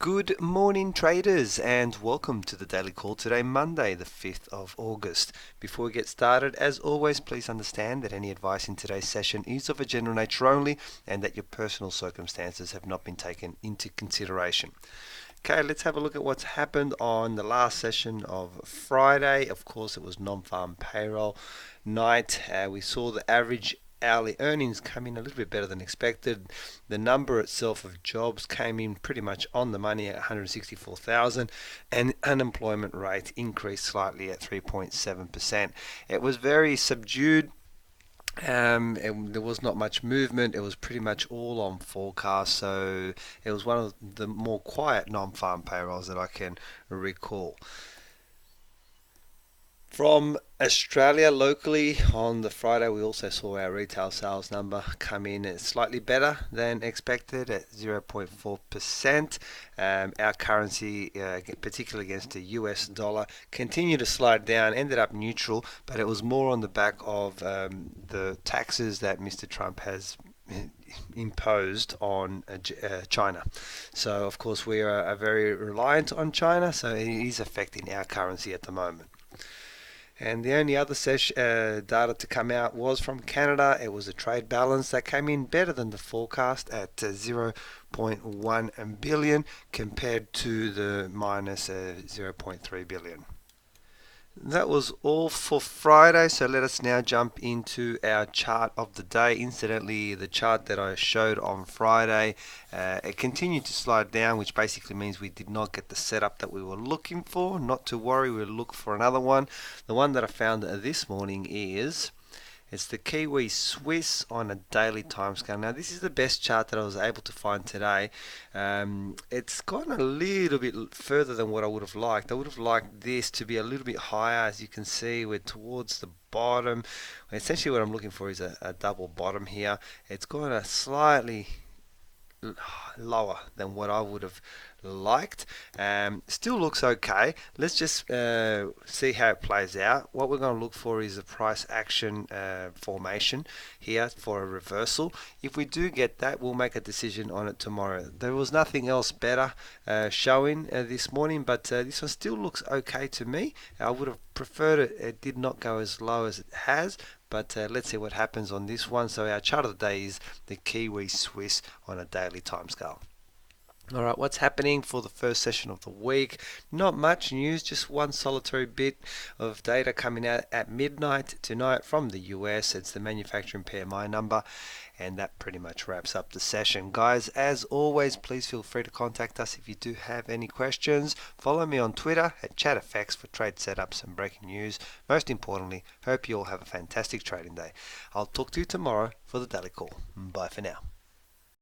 Good morning, traders, and welcome to the daily call today, Monday, the 5th of August. Before we get started, as always, please understand that any advice in today's session is of a general nature only and that your personal circumstances have not been taken into consideration. Okay, let's have a look at what's happened on the last session of Friday. Of course, it was non-farm payroll night. We saw the average hourly earnings come in a little bit better than expected. The number itself of jobs came in pretty much on the money at 164,000, and unemployment rate increased slightly at 3.7%. It was very subdued. There was not much movement. It was pretty much all on forecast, so it was one of the more quiet non-farm payrolls that I can recall. From Australia locally, on the Friday, we also saw our retail sales number come in at slightly better than expected at 0.4%. Our currency, particularly against the US dollar, continued to slide down, ended up neutral, but it was more on the back of the taxes that Mr. Trump has imposed on China. So, of course, we are very reliant on China, so it is affecting our currency at the moment. And the only other data to come out was from Canada. It was a trade balance that came in better than the forecast at 0.1 billion compared to the minus 0.3 billion. That was all for Friday, so let us now jump into our chart of the day. Incidentally, the chart that I showed on Friday, it continued to slide down, which basically means we did not get the setup that we were looking for. Not to worry, we'll look for another one. The one that I found this morning it's the Kiwi Swiss on a daily timescale. Now, this is the best chart that I was able to find today. It's gone a little bit further than what I would have liked. I would have liked this to be a little bit higher. As you can see, we're towards the bottom. Essentially, what I'm looking for is a double bottom here. It's gone a slightly lower than what I would have liked. Still looks okay. Let's just see how it plays out. What we're going to look for is a price action formation here for a reversal. If we do get that, we'll make a decision on it tomorrow. There was nothing else better showing this morning, but this one still looks okay to me. I would have preferred it did not go as low as it has, but let's see what happens on this one. So our chart of the day is the Kiwi Swiss on a daily timescale. Alright, what's happening for the first session of the week? Not much news, just one solitary bit of data coming out at midnight tonight from the US. It's the manufacturing PMI number, and that pretty much wraps up the session. Guys, as always, please feel free to contact us if you do have any questions. Follow me on Twitter at ChatFX for trade setups and breaking news. Most importantly, hope you all have a fantastic trading day. I'll talk to you tomorrow for the daily call. Bye for now.